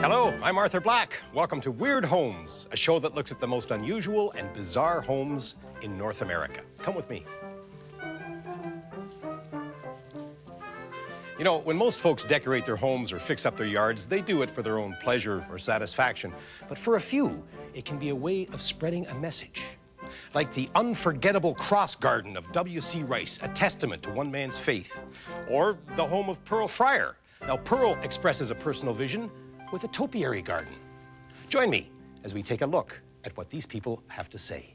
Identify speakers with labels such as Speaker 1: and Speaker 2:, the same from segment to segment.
Speaker 1: Hello, I'm Arthur Black. Welcome to Weird Homes, a show that looks at the most unusual and bizarre homes in North America. Come with me. You know, when most folks decorate their homes or fix up their yards, they do it for their own pleasure or satisfaction. But for a few, it can be a way of spreading a message. Like the unforgettable cross garden of W.C. Rice, a testament to one man's faith. Or the home of Pearl Fryar. Now, Pearl expresses a personal vision with a topiary garden. Join me as we take a look at what these people have to say.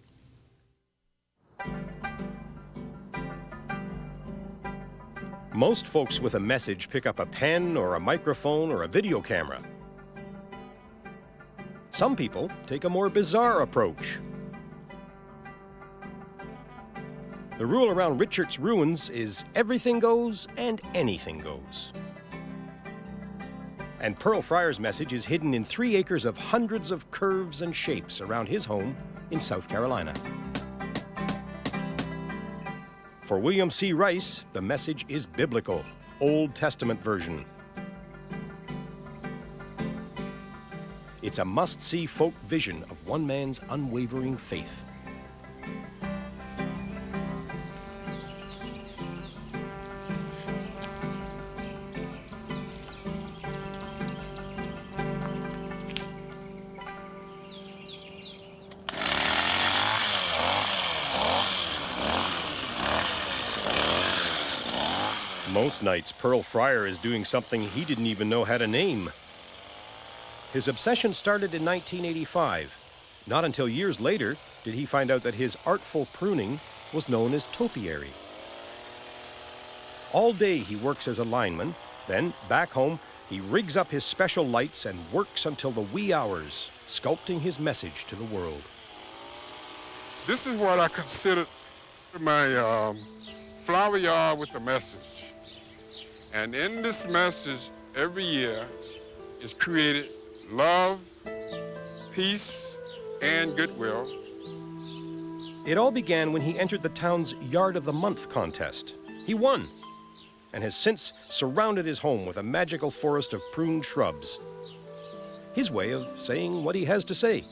Speaker 1: Most folks with a message pick up a pen or a microphone or a video camera. Some people take a more bizarre approach. The rule around Richart's ruins is everything goes and anything goes. And Pearl Fryar's message is hidden in 3 acres of hundreds of curves and shapes around his home in South Carolina. For William C. Rice, the message is biblical, Old Testament version. It's a must-see folk vision of one man's unwavering faith. Most nights, Pearl Fryar is doing something he didn't even know had a name. His obsession started in 1985. Not until years later did he find out that his artful pruning was known as topiary. All day he works as a lineman, then back home he rigs up his special lights and works until the wee hours, sculpting his message to the world.
Speaker 2: This is what I consider my flower yard with a message. And in this message, every year is created love, peace, and goodwill.
Speaker 1: It all began when he entered the town's Yard of the Month contest. He won, and has since surrounded his home with a magical forest of pruned shrubs. His way of saying what he has to say.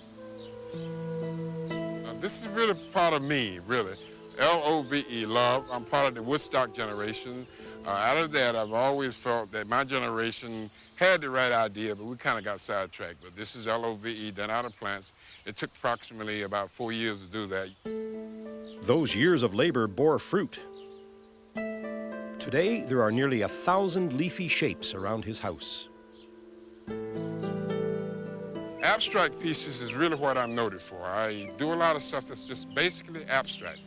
Speaker 2: This is really part of me, really. L-O-V-E, love. I'm part of the Woodstock generation. Out of that, I've always felt that my generation had the right idea, but we kind of got sidetracked. But this is L-O-V-E, done out of plants. It took approximately about 4 years to do that.
Speaker 1: Those years of labor bore fruit. Today, there are nearly 1,000 leafy shapes around his house.
Speaker 2: Abstract pieces is really what I'm noted for. I do a lot of stuff that's just basically abstract.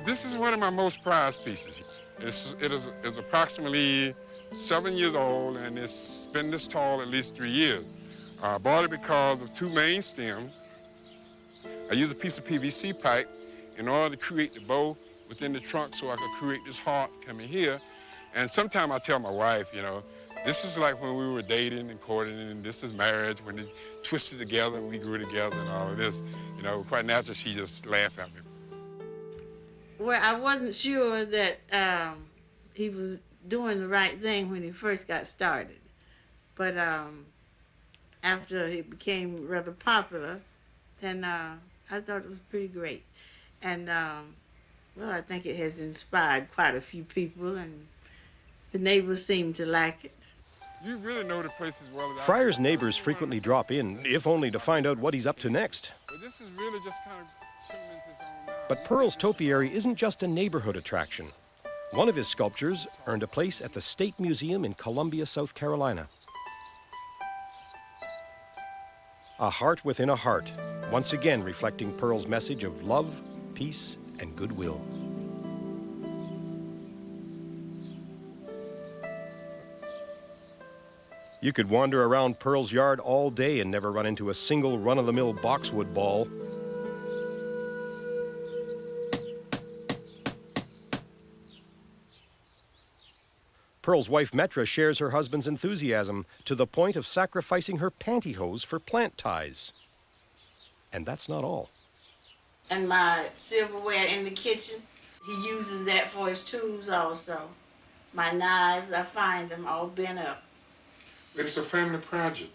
Speaker 2: This is one of my most prized pieces. It is approximately 7 years old, and it's been this tall at least 3 years. I bought it because of 2 main stems. I used a piece of PVC pipe in order to create the bow within the trunk so I could create this heart coming here. And sometimes I tell my wife, you know, this is like when we were dating and courting, and this is marriage, when it twisted together and we grew together and all of this. You know, quite natural, she just laughed at me.
Speaker 3: Well, I wasn't sure that he was doing the right thing when he first got started. But after he became rather popular, then I thought it was pretty great. And, well, I think it has inspired quite a few people, and the neighbors seem to like it.
Speaker 2: You really know the place as well as
Speaker 1: Fryar's neighbors frequently drop in, if only to find out what he's up to next.
Speaker 2: But this is really just kind of coming into his own now.
Speaker 1: But Pearl's topiary isn't just a neighborhood attraction. One of his sculptures earned a place at the State Museum in Columbia, South Carolina. A heart within a heart, once again reflecting Pearl's message of love, peace, and goodwill. You could wander around Pearl's yard all day and never run into a single run-of-the-mill boxwood ball. Pearl's wife, Metra, shares her husband's enthusiasm to the point of sacrificing her pantyhose for plant ties. And that's not all.
Speaker 3: and my silverware in the kitchen. He uses that for his tools also. My knives, I find them all bent up.
Speaker 2: It's a family project.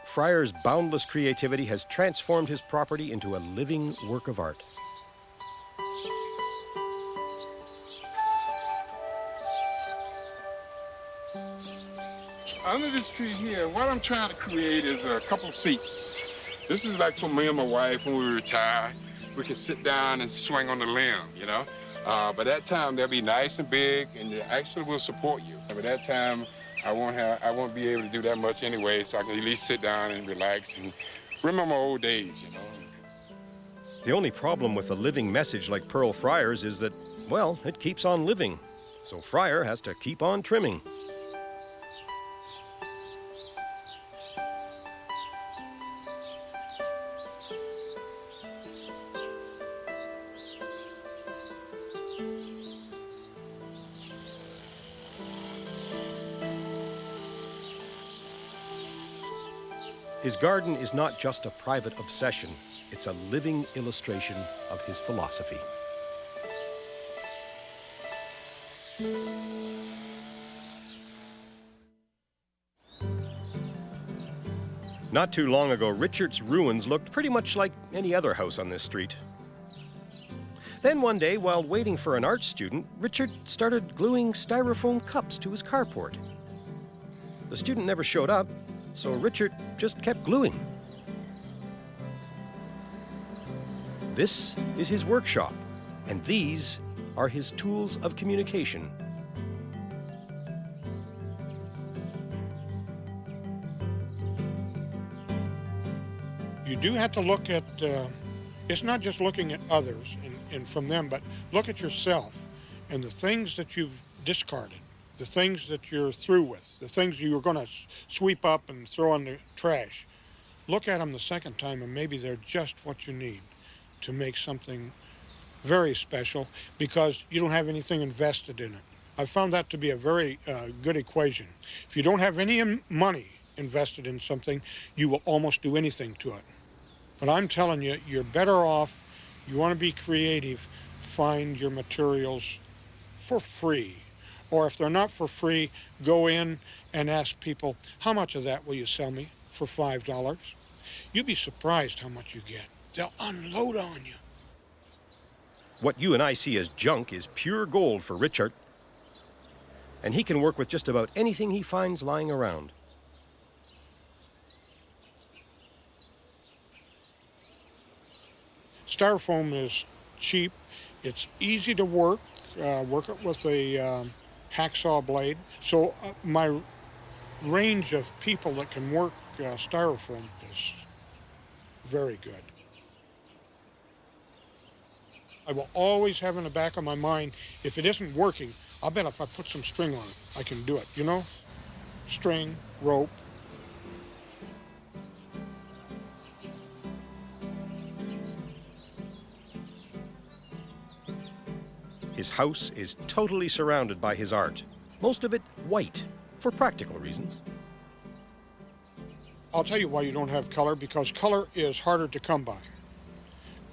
Speaker 1: Fryar's boundless creativity has transformed his property into a living work of art.
Speaker 2: Under this tree here, what I'm trying to create is a couple of seats. This is like for me and my wife when we retire. We can sit down and swing on the limb, you know? By that time, they'll be nice and big, and they actually will support you. By that time, I won't be able to do that much anyway, so I can at least sit down and relax and remember my old days, you know?
Speaker 1: The only problem with a living message like Pearl Fryar's is that, well, it keeps on living. So Fryar has to keep on trimming. His garden is not just a private obsession, it's a living illustration of his philosophy. Not too long ago, Richart's ruins looked pretty much like any other house on this street. Then one day, while waiting for an art student, Richart started gluing styrofoam cups to his carport. The student never showed up, so Richart just kept gluing. This is his workshop, and these are his tools of communication.
Speaker 4: You do have to look at, it's not just looking at others and from them, but look at yourself and the things that you've discarded, the things that you're through with, the things you were going to sweep up and throw in the trash. Look at them the second time, and maybe they're just what you need to make something very special because you don't have anything invested in it. I found that to be a very good equation. If you don't have any money invested in something, you will almost do anything to it. But I'm telling you, you're better off, you want to be creative, find your materials for free. Or if they're not for free, go in and ask people, how much of that will you sell me for $5? You'd be surprised how much you get. They'll unload on you.
Speaker 1: What you and I see as junk is pure gold for Richart. And he can work with just about anything he finds lying around.
Speaker 4: Styrofoam is cheap. It's easy to work. Work it with a hacksaw blade. So my range of people that can work styrofoam is very good. I will always have in the back of my mind, if it isn't working, I'll bet if I put some string on it, I can do it, you know? String, rope.
Speaker 1: His house is totally surrounded by his art, most of it white, for practical reasons.
Speaker 4: I'll tell you why you don't have color, because color is harder to come by.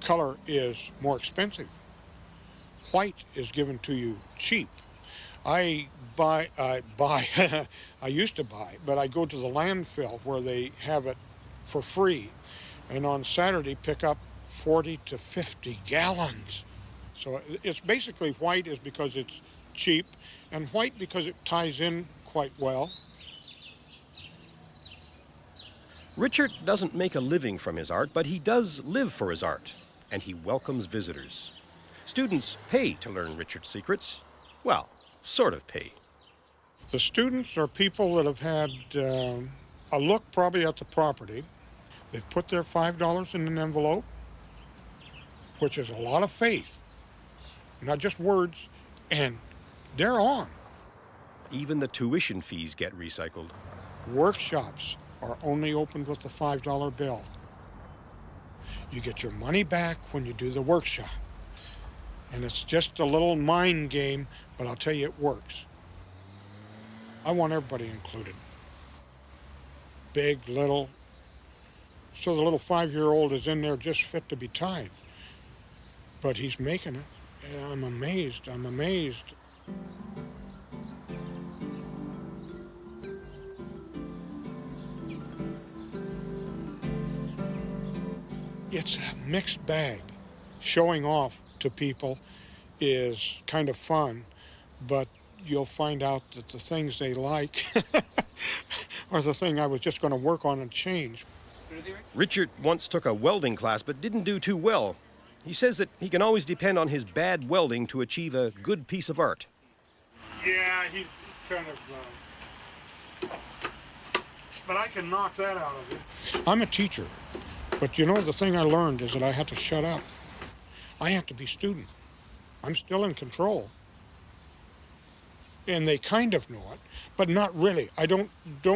Speaker 4: Color is more expensive. White is given to you cheap. I used to buy, but I go to the landfill where they have it for free, and on Saturday pick up 40 to 50 gallons. So it's basically white is because it's cheap, and white because it ties in quite well.
Speaker 1: Richart doesn't make a living from his art, but he does live for his art, and he welcomes visitors. Students pay to learn Richart's secrets. Well, sort of pay.
Speaker 4: The students are people that have had a look probably at the property. They've put their $5 in an envelope, which is a lot of faith, not just words, and they're on.
Speaker 1: Even the tuition fees get recycled.
Speaker 4: Workshops are only opened with the $5 bill. You get your money back when you do the workshop. And it's just a little mind game, but I'll tell you it works. I want everybody included. Big, little, So the little 5-year-old is in there just fit to be tied. But he's making it. And I'm amazed. I'm amazed. It's a mixed bag. Showing off to people is kind of fun, but you'll find out that the things they like are the thing I was just going to work on and change.
Speaker 1: Richart once took a welding class but didn't do too well. He says that he can always depend on his bad welding to achieve a good piece of art.
Speaker 4: Yeah, he's kind of... but I can knock that out of it. I'm a teacher, but you know, the thing I learned is that I had to shut up. I have to be student. I'm still in control. And they kind of know it, but not really. I don't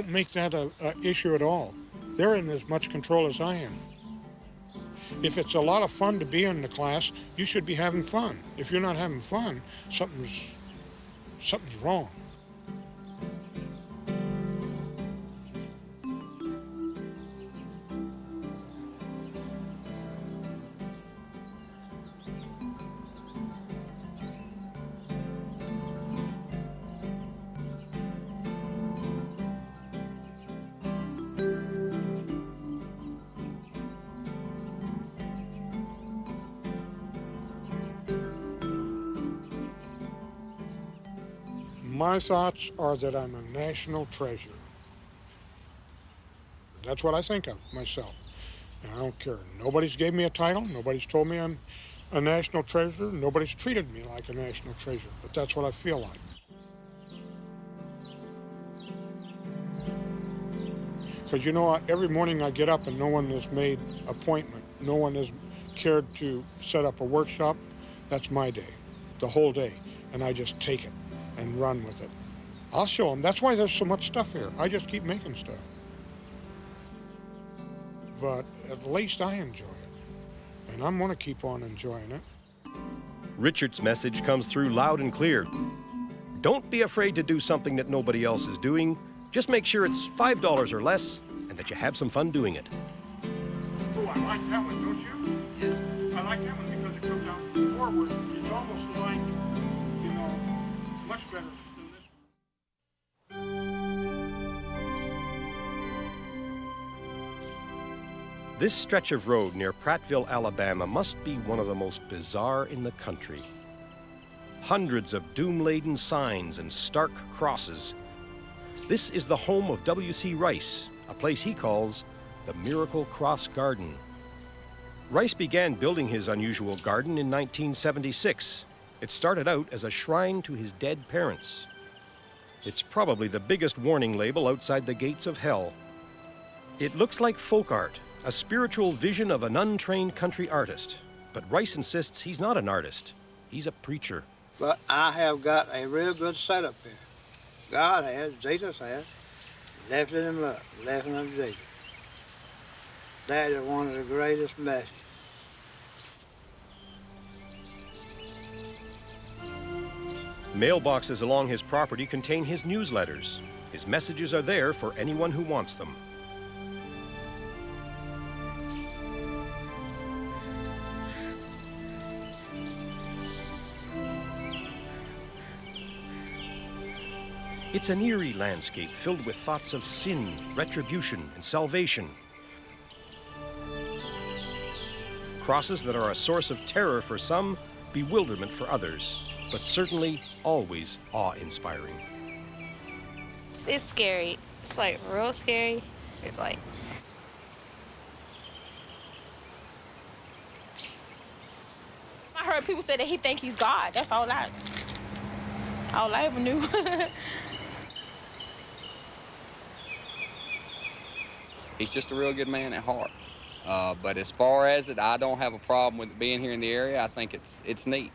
Speaker 4: make that a issue at all. They're in as much control as I am. If it's a lot of fun to be in the class, you should be having fun. If you're not having fun, something's wrong. My thoughts are that I'm a national treasure. That's what I think of myself. And I don't care. Nobody's gave me a title. Nobody's told me I'm a national treasure. Nobody's treated me like a national treasure. But that's what I feel like. Because you know what? Every morning I get up and no one has made an appointment. No one has cared to set up a workshop. That's my day, the whole day. And I just take it and run with it. I'll show them. That's why there's so much stuff here. I just keep making stuff. But at least I enjoy it. And I'm going to keep on enjoying it.
Speaker 1: Richart's message comes through loud and clear. Don't be afraid to do something that nobody else is doing. Just make sure it's $5 or less and that you have some fun doing it.
Speaker 4: Oh, I like that one, don't you? Yeah. I like that one because it comes out forward. It's almost like, you know, much better than this one.
Speaker 1: This stretch of road near Prattville, Alabama must be one of the most bizarre in the country. Hundreds of doom-laden signs and stark crosses. This is the home of W.C. Rice, a place he calls the Miracle Cross Garden. Rice began building his unusual garden in 1976. It started out as a shrine to his dead parents. It's probably the biggest warning label outside the gates of hell. It looks like folk art, a spiritual vision of an untrained country artist. But Rice insists he's not an artist. He's a preacher.
Speaker 5: But I have got a real good setup here. God has, Jesus has, lifted him up, lifting up Jesus. That is one of the greatest messages.
Speaker 1: Mailboxes along his property contain his newsletters. His messages are there for anyone who wants them. It's an eerie landscape filled with thoughts of sin, retribution, and salvation. Crosses that are a source of terror for some, bewilderment for others, but certainly always awe-inspiring.
Speaker 6: It's scary. It's like real scary. It's like... I heard people say that he think he's God. That's all I ever knew.
Speaker 7: He's just a real good man at heart. But as far as it, I don't have a problem with being here in the area. I think it's neat.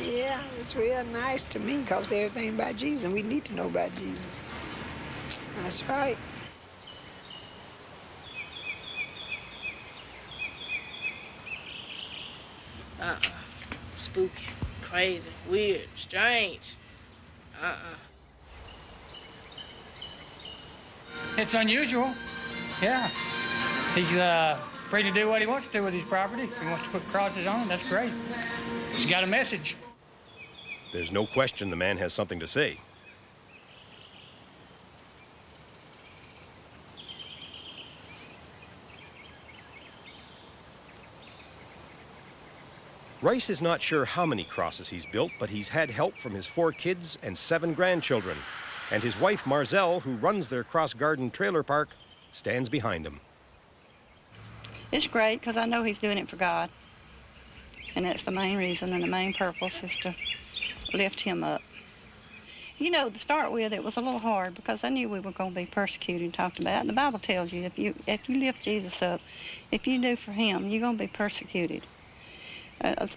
Speaker 8: Yeah, it's real nice to me because everything about Jesus, and we need to know about Jesus. That's right.
Speaker 9: Spooky, crazy, weird, strange. It's unusual, yeah. He's free to do what he wants to do with his property. If he wants to put crosses on it, that's great. He's got a message.
Speaker 1: There's no question the man has something to say. Rice is not sure how many crosses he's built, but he's had help from his 4 kids and 7 grandchildren. And his wife, Marzelle, who runs their cross garden trailer park, stands behind him.
Speaker 10: It's great because I know he's doing it for God. And that's the main reason and the main purpose is to lift him up. You know, to start with, it was a little hard because I knew we were going to be persecuted and talked about. And the Bible tells you if you lift Jesus up, if you do for him, you're going to be persecuted.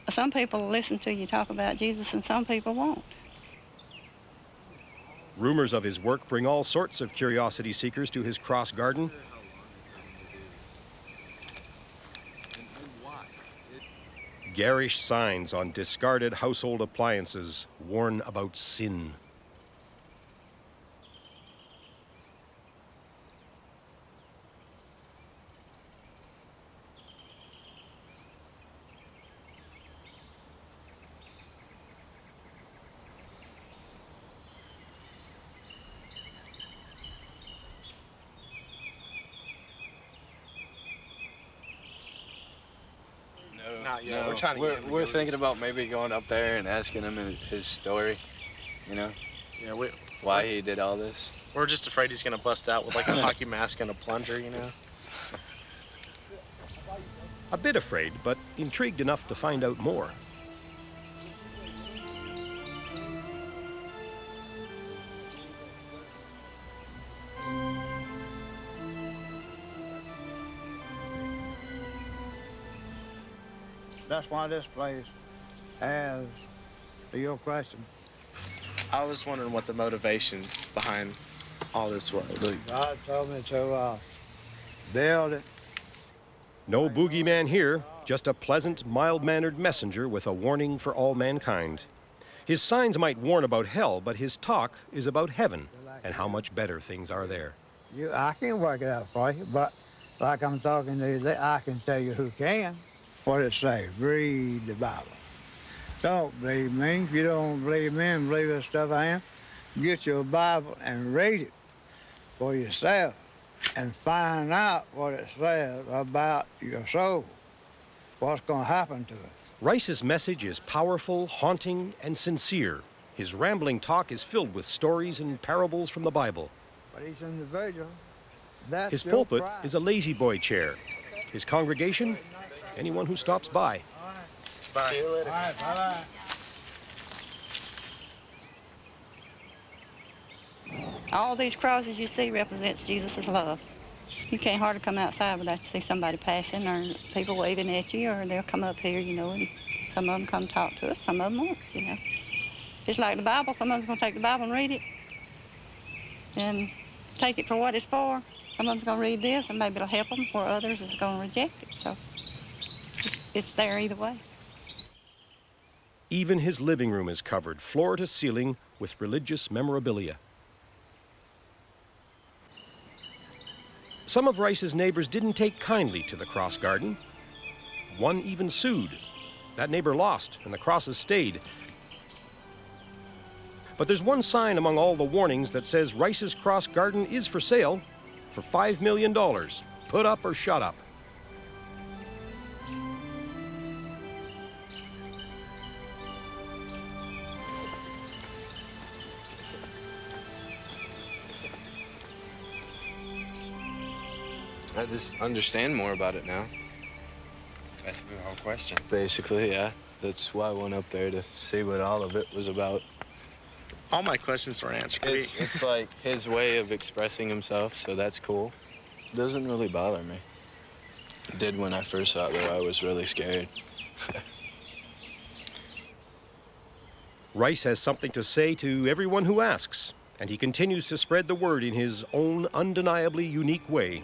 Speaker 10: Some people will listen to you talk about Jesus and some people won't.
Speaker 1: Rumors of his work bring all sorts of curiosity seekers to his cross garden. Garish signs on discarded household appliances warn about sin.
Speaker 11: No, we're thinking about maybe going up there and asking him his story, you know?
Speaker 12: Yeah,
Speaker 11: why he did all this.
Speaker 12: We're just afraid he's gonna bust out with like a hockey mask and a plunger, you know?
Speaker 1: A bit afraid, but intrigued enough to find out more.
Speaker 5: That's why this place has, to your question.
Speaker 12: I was wondering what the motivation behind all this was.
Speaker 5: God told me to build it.
Speaker 1: No boogeyman here, just a pleasant, mild-mannered messenger with a warning for all mankind. His signs might warn about hell, but his talk is about heaven and how much better things are there.
Speaker 5: I can't work it out for you, but like I'm talking to you, I can tell you who can. What it say? Read the Bible. Don't believe me. If you don't believe me and believe the stuff I am, get your Bible and read it for yourself and find out what it says about your soul, what's going to happen to it.
Speaker 1: Rice's message is powerful, haunting, and sincere. His rambling talk is filled with stories and parables from the Bible.
Speaker 5: But each individual, that's
Speaker 1: his
Speaker 5: your
Speaker 1: pulpit
Speaker 5: pride.
Speaker 1: is a lazy boy chair. His congregation, anyone who stops by.
Speaker 12: Bye.
Speaker 5: See you later. All right, bye-bye.
Speaker 10: All these crosses you see represents Jesus' love. You can't hardly come outside without you see somebody passing or people waving at you, or they'll come up here, you know, and some of them come talk to us, some of them won't, you know. Just like the Bible, some of them's going to take the Bible and read it and take it for what it's for. Some of them's going to read this and maybe it'll help them, or others is going to reject it. So it's there either way.
Speaker 1: Even his living room is covered, floor to ceiling, with religious memorabilia. Some of Rice's neighbors didn't take kindly to the cross garden. One even sued. That neighbor lost, and the crosses stayed. But there's one sign among all the warnings that says Rice's cross garden is for sale for $5 million. Put up or shut up.
Speaker 11: I just understand more about it now.
Speaker 7: That's the whole question.
Speaker 11: Basically, yeah. That's why I went up there, to see what all of it was about.
Speaker 12: All my questions were answered.
Speaker 11: It's like his way of expressing himself, so that's cool. It doesn't really bother me. It did when I first saw it, though. I was really scared.
Speaker 1: Rice has something to say to everyone who asks, and he continues to spread the word in his own undeniably unique way.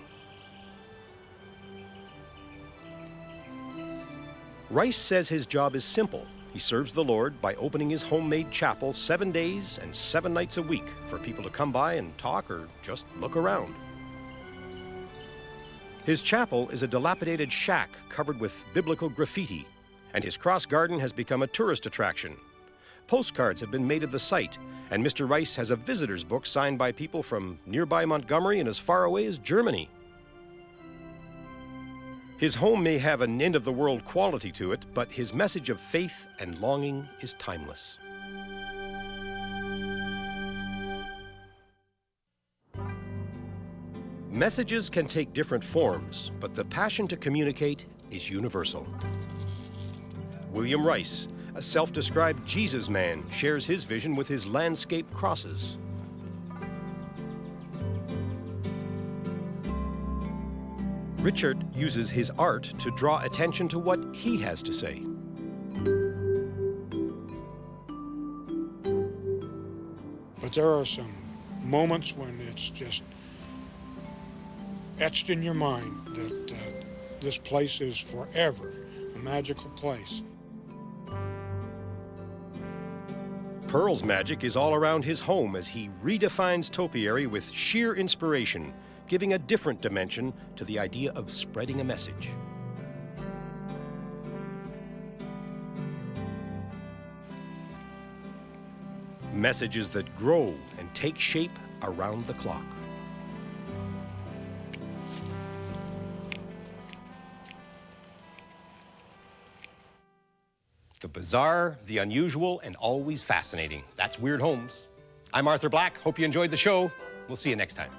Speaker 1: Rice says his job is simple. He serves the Lord by opening his homemade chapel 7 days and 7 nights a week for people to come by and talk or just look around. His chapel is a dilapidated shack covered with biblical graffiti, and his cross garden has become a tourist attraction. Postcards have been made of the site, and Mr. Rice has a visitor's book signed by people from nearby Montgomery and as far away as Germany. His home may have an end-of-the-world quality to it, but his message of faith and longing is timeless. Messages can take different forms, but the passion to communicate is universal. William Rice, a self-described Jesus man, shares his vision with his landscape crosses. Richart uses his art to draw attention to what he has to say.
Speaker 4: But there are some moments when it's just etched in your mind that this place is forever a magical place.
Speaker 1: Pearl's magic is all around his home as he redefines topiary with sheer inspiration, giving a different dimension to the idea of spreading a message. Messages that grow and take shape around the clock. The bizarre, the unusual, and always fascinating. That's Weird Homes. I'm Arthur Black. Hope you enjoyed the show. We'll see you next time.